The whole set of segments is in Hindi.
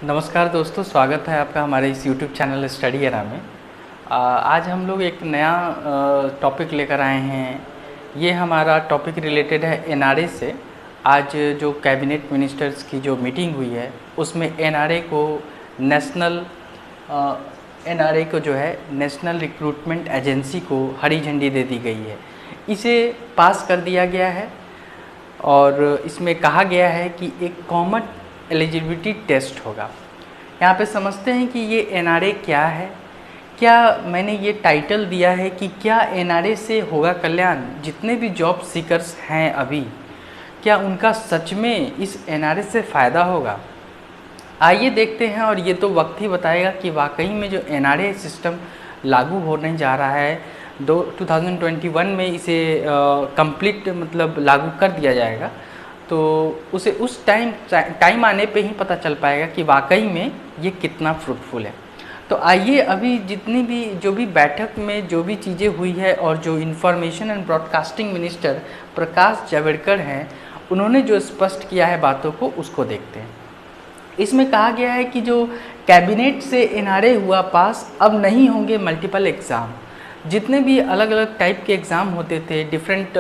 नमस्कार दोस्तों, स्वागत है आपका हमारे इस YouTube चैनल स्टडी एरा में। आज हम लोग एक नया टॉपिक लेकर आए हैं। ये हमारा टॉपिक रिलेटेड है एनआरए से। आज जो कैबिनेट मिनिस्टर्स की जो मीटिंग हुई है उसमें एनआरए को जो है नेशनल रिक्रूटमेंट एजेंसी को हरी झंडी दे दी गई है। इसे पास कर दिया गया है और इसमें कहा गया है कि एक कॉमन एलिजिबिलिटी टेस्ट होगा। यहाँ पे समझते हैं कि ये एनआरए क्या है। क्या मैंने ये टाइटल दिया है कि क्या एनआरए से होगा कल्याण। जितने भी जॉब सीकर्स हैं अभी, क्या उनका सच में इस एनआरए से फ़ायदा होगा। आइए देखते हैं, और ये तो वक्त ही बताएगा कि वाकई में जो एनआरए सिस्टम लागू होने जा रहा है 2021 में इसे कंप्लीट मतलब लागू कर दिया जाएगा, तो उसे उस टाइम आने पे ही पता चल पाएगा कि वाकई में ये कितना फ्रूटफुल है। तो आइए अभी जितनी भी जो भी बैठक में जो भी चीज़ें हुई है और जो information and broadcasting minister Prakash Javadekar हैं उन्होंने जो स्पष्ट किया है बातों को, उसको देखते हैं। इसमें कहा गया है कि जो कैबिनेट से एनआरए हुआ पास, अब नहीं होंगे मल्टीपल एग्ज़ाम। जितने भी अलग अलग टाइप के एग्ज़ाम होते थे, डिफरेंट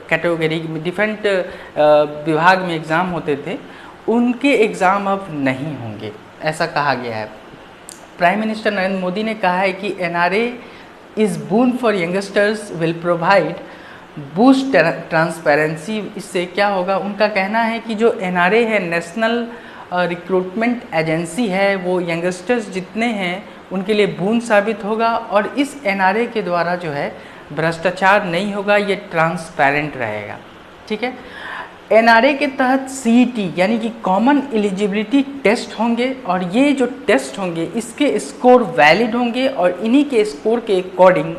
कैटेगरी में, डिफरेंट विभाग में एग्ज़ाम होते थे, उनके एग्ज़ाम अब नहीं होंगे, ऐसा कहा गया है। प्राइम मिनिस्टर नरेंद्र मोदी ने कहा है कि NRA is boon for youngsters, will provide boost transparency. इससे क्या होगा, उनका कहना है कि जो एनआरए है, नेशनल रिक्रूटमेंट एजेंसी है, वो यंगस्टर्स जितने हैं उनके लिए बून साबित होगा और इस एनआरए के द्वारा जो है भ्रष्टाचार नहीं होगा, ये ट्रांसपेरेंट रहेगा। ठीक है। एनआरए के तहत सीईटी यानी कि कॉमन एलिजिबिलिटी टेस्ट होंगे और ये जो टेस्ट होंगे इसके स्कोर वैलिड होंगे और इन्हीं के स्कोर के अकॉर्डिंग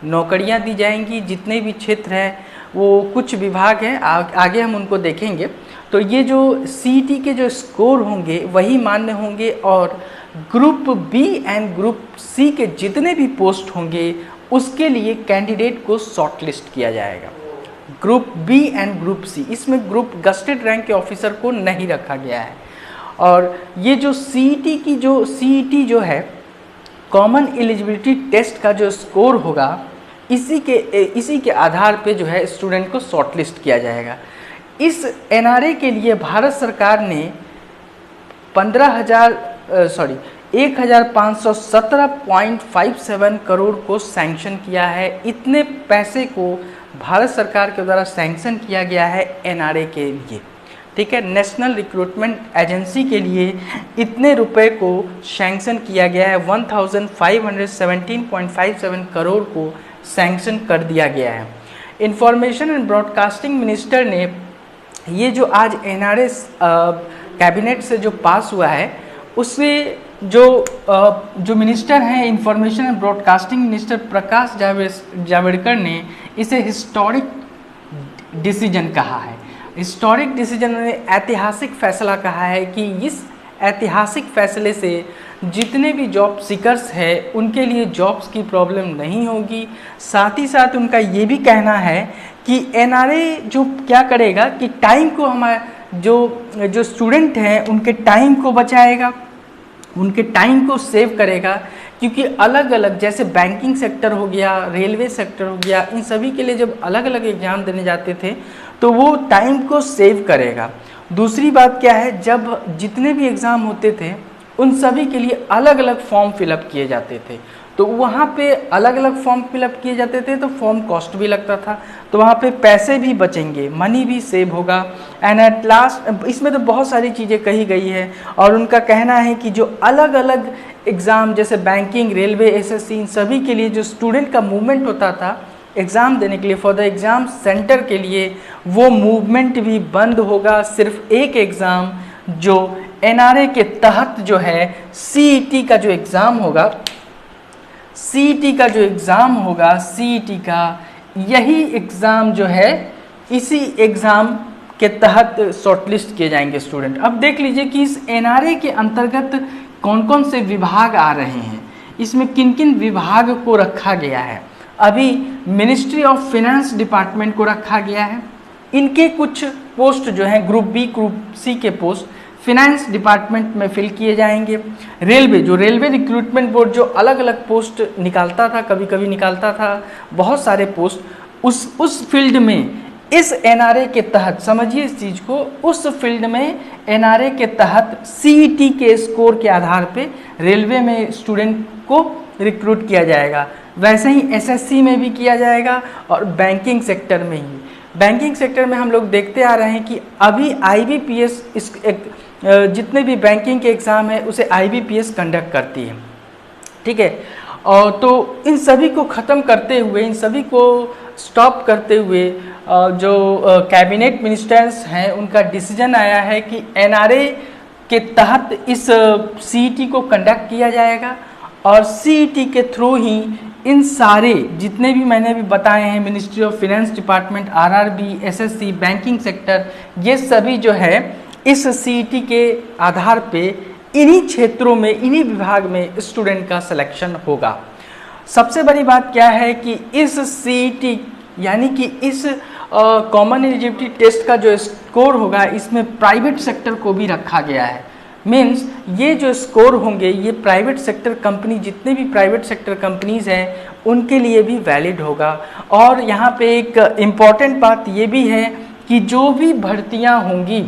नौकरियां दी जाएंगी। जितने भी क्षेत्र हैं, वो कुछ विभाग हैं, आगे हम उनको देखेंगे। तो ये जो सीईटी के जो स्कोर होंगे वही मान्य होंगे और group B and group C के जितने भी पोस्ट होंगे उसके लिए कैंडिडेट को शॉर्टलिस्ट किया जाएगा। Group B and group C, इसमें ग्रुप गस्टेड रैंक के ऑफिसर को नहीं रखा गया है। और ये जो सीईटी जो है कॉमन एलिजिबिलिटी टेस्ट का जो स्कोर होगा, इसी के आधार पे जो है स्टूडेंट को शॉर्टलिस्ट किया जाएगा। इस एनआरए के लिए भारत सरकार ने 1557 करोड़ को सैंक्शन किया है। इतने पैसे को भारत सरकार के द्वारा सैंक्शन किया गया है एनआरए के लिए। ठीक है, नेशनल रिक्रूटमेंट एजेंसी के लिए इतने रुपए को सैंक्शन किया गया है। 1517.57 करोड़ को सैंक्शन कर दिया गया है। इंफॉर्मेशन एंड ब्रॉडकास्टिंग मिनिस्टर ने ये जो आज एनआरए कैबिनेट से जो पास हुआ है, उससे जो मिनिस्टर हैं, information and broadcasting minister Prakash Javadekar ने इसे हिस्टोरिक डिसीजन कहा है। हिस्टोरिक डिसीजन ने ऐतिहासिक फैसला कहा है कि इस ऐतिहासिक फैसले से जितने भी जॉब सीकर्स हैं उनके लिए जॉब्स की प्रॉब्लम नहीं होगी। साथ ही साथ उनका ये भी कहना है कि एनआरए जो क्या करेगा कि टाइम को हमारे जो स्टूडेंट हैं उनके टाइम को बचाएगा, उनके टाइम को सेव करेगा। क्योंकि अलग अलग जैसे बैंकिंग सेक्टर हो गया, रेलवे सेक्टर हो गया, इन सभी के लिए जब अलग अलग एग्ज़ाम देने जाते थे तो वो टाइम को सेव करेगा। दूसरी बात क्या है, जब जितने भी एग्ज़ाम होते थे उन सभी के लिए अलग अलग फॉर्म फिलअप किए जाते थे, तो वहाँ पे अलग अलग फॉर्म फिलअप किए जाते थे तो फॉर्म कॉस्ट भी लगता था, तो वहाँ पे पैसे भी बचेंगे, मनी भी सेव होगा। एंड एट लास्ट इसमें तो बहुत सारी चीज़ें कही गई है और उनका कहना है कि जो अलग अलग एग्ज़ाम जैसे बैंकिंग, रेलवे, एसएससी, इन सभी के लिए जो स्टूडेंट का मूवमेंट होता था एग्ज़ाम देने के लिए फॉर द एग्ज़ाम सेंटर के लिए, वो मूवमेंट भी बंद होगा। सिर्फ एक एग्ज़ाम जो एनआरए के तहत जो है सीईटी का जो एग्ज़ाम होगा, सीईटी का यही एग्ज़ाम जो है, इसी एग्ज़ाम के तहत शॉर्टलिस्ट किए जाएंगे स्टूडेंट। अब देख लीजिए कि इस एनआरए के अंतर्गत कौन कौन से विभाग आ रहे हैं, इसमें किन किन विभाग को रखा गया है। अभी मिनिस्ट्री ऑफ फाइनेंस डिपार्टमेंट को रखा गया है। इनके कुछ पोस्ट जो हैं ग्रुप बी, ग्रुप सी के पोस्ट फिनेंस डिपार्टमेंट में फिल किए जाएंगे। रेलवे रिक्रूटमेंट बोर्ड जो अलग अलग पोस्ट निकालता था, कभी कभी निकालता था बहुत सारे पोस्ट, उस फील्ड में इस एनआरए के तहत, समझिए इस चीज़ को, उस फील्ड में एनआरए के तहत सीईटी के स्कोर के आधार पे रेलवे में स्टूडेंट को रिक्रूट किया जाएगा। वैसे ही एसएससी में भी किया जाएगा और बैंकिंग सेक्टर में ही। बैंकिंग सेक्टर में हम लोग देखते आ रहे हैं कि अभी आईबीपीएस जितने भी बैंकिंग के एग्ज़ाम है उसे आईबीपीएस कंडक्ट करती है, ठीक है। और तो इन सभी को ख़त्म करते हुए, इन सभी को स्टॉप करते हुए जो कैबिनेट मिनिस्टर्स हैं उनका डिसीजन आया है कि एनआरए के तहत इस सीईटी को कंडक्ट किया जाएगा और सीईटी के थ्रू ही इन सारे जितने भी मैंने अभी बताए हैं, ministry of finance department, RRB, SSC, banking sector, ये सभी जो है इस सीईटी के आधार पे इन्हीं क्षेत्रों में, इन्हीं विभाग में स्टूडेंट का सिलेक्शन होगा। सबसे बड़ी बात क्या है कि इस सीईटी यानी कि इस कॉमन एलिजिबिलिटी टेस्ट का जो स्कोर होगा इसमें प्राइवेट सेक्टर को भी रखा गया है। मीन्स ये जो स्कोर होंगे ये प्राइवेट सेक्टर कंपनी, जितने भी प्राइवेट सेक्टर कंपनीज हैं उनके लिए भी वैलिड होगा। और यहाँ पे एक इम्पॉर्टेंट बात ये भी है कि जो भी भर्तियाँ होंगी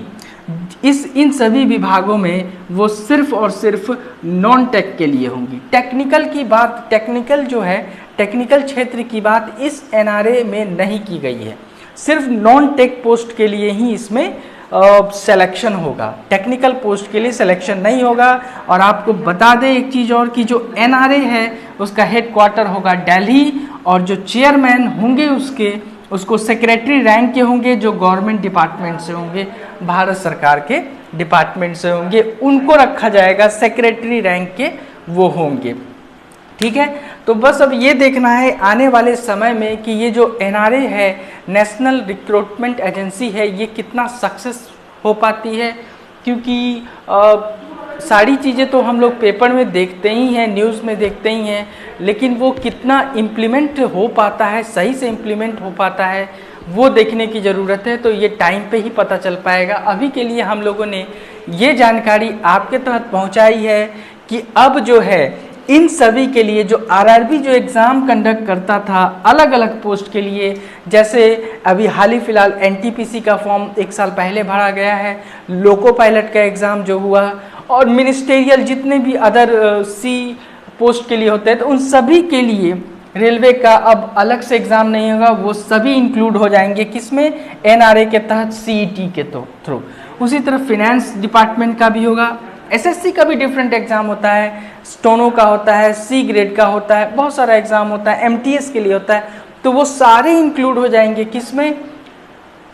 इन सभी विभागों में वो सिर्फ और सिर्फ नॉन टेक के लिए होंगी। टेक्निकल की बात, टेक्निकल जो है, टेक्निकल क्षेत्र की बात इस एनआरए में नहीं की गई है। सिर्फ नॉन टेक पोस्ट के लिए ही इसमें सिलेक्शन होगा, टेक्निकल पोस्ट के लिए सिलेक्शन नहीं होगा। और आपको बता दें एक चीज़ और कि जो एनआरए है उसका हेडक्वार्टर होगा दिल्ली और जो चेयरमैन होंगे उसको सेक्रेटरी रैंक के होंगे, जो गवर्नमेंट डिपार्टमेंट से होंगे, भारत सरकार के डिपार्टमेंट से होंगे, उनको रखा जाएगा सेक्रेटरी रैंक के वो होंगे, ठीक है। तो बस अब ये देखना है आने वाले समय में कि ये जो एनआरए है, नेशनल रिक्रूटमेंट एजेंसी है, ये कितना सक्सेस हो पाती है। क्योंकि सारी चीज़ें तो हम लोग पेपर में देखते ही हैं, न्यूज़ में देखते ही हैं, लेकिन वो कितना इम्प्लीमेंट हो पाता है, सही से इम्प्लीमेंट हो पाता है, वो देखने की ज़रूरत है। तो ये टाइम पे ही पता चल पाएगा। अभी के लिए हम लोगों ने ये जानकारी आपके तहत पहुंचाई है कि अब जो है इन सभी के लिए जो आरआरबी जो एग्ज़ाम कंडक्ट करता था अलग अलग पोस्ट के लिए, जैसे अभी हाल ही फिलहाल एनटीपीसी का फॉर्म 1 साल पहले भरा गया है, लोको पायलट का एग्ज़ाम जो हुआ, और मिनिस्टेरियल जितने भी अदर सी पोस्ट के लिए होते हैं, तो उन सभी के लिए रेलवे का अब अलग से एग्ज़ाम नहीं होगा, वो सभी इंक्लूड हो जाएंगे किसमें, एनआरए के तहत सीईटी के थ्रू। उसी तरह फिनेंस डिपार्टमेंट का भी होगा, एसएससी का भी डिफरेंट एग्ज़ाम होता है, स्टोनो का होता है, सी ग्रेड का होता है, बहुत सारा एग्ज़ाम होता है, एमटीएस के लिए होता है, तो वो सारे इंक्लूड हो जाएंगे किसमें,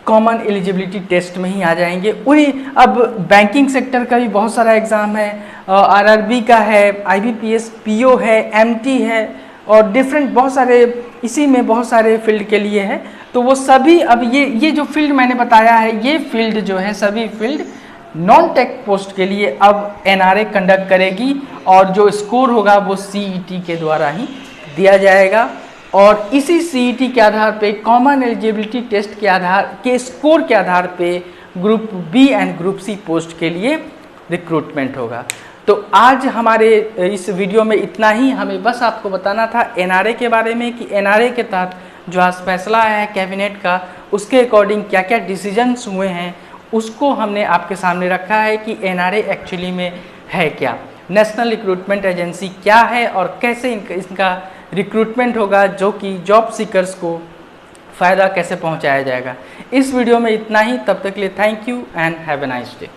कॉमन एलिजिबिलिटी टेस्ट में ही आ जाएंगे। उन्हीं अब बैंकिंग सेक्टर का भी बहुत सारा एग्ज़ाम है, आरआरबी का है, आईबीपीएस, पीओ है, एमटी है, और डिफरेंट बहुत सारे इसी में बहुत सारे फील्ड के लिए है। तो वो सभी अब ये जो फील्ड मैंने बताया है, ये फील्ड जो है सभी फील्ड नॉन टेक पोस्ट के लिए अब एनआरए कंडक्ट करेगी, और जो स्कोर होगा वो सीईटी के द्वारा ही दिया जाएगा। और इसी सीईटी के आधार पे, कॉमन एलिजिबिलिटी टेस्ट के आधार के स्कोर के आधार पे group B and group C post के लिए रिक्रूटमेंट होगा। तो आज हमारे इस वीडियो में इतना ही। हमें बस आपको बताना था एनआरए के बारे में कि एनआरए के तहत जो आज फैसला आया है कैबिनेट का, उसके अकॉर्डिंग क्या क्या डिसीजंस हुए हैं, उसको हमने आपके सामने रखा है कि एनआरए एक्चुअली में है क्या, नेशनल रिक्रूटमेंट एजेंसी क्या है, और कैसे इनका रिक्रूटमेंट होगा, जो कि जॉब सीकर्स को फ़ायदा कैसे पहुंचाया जाएगा। इस वीडियो में इतना ही। तब तक के लिए thank you and have a nice day.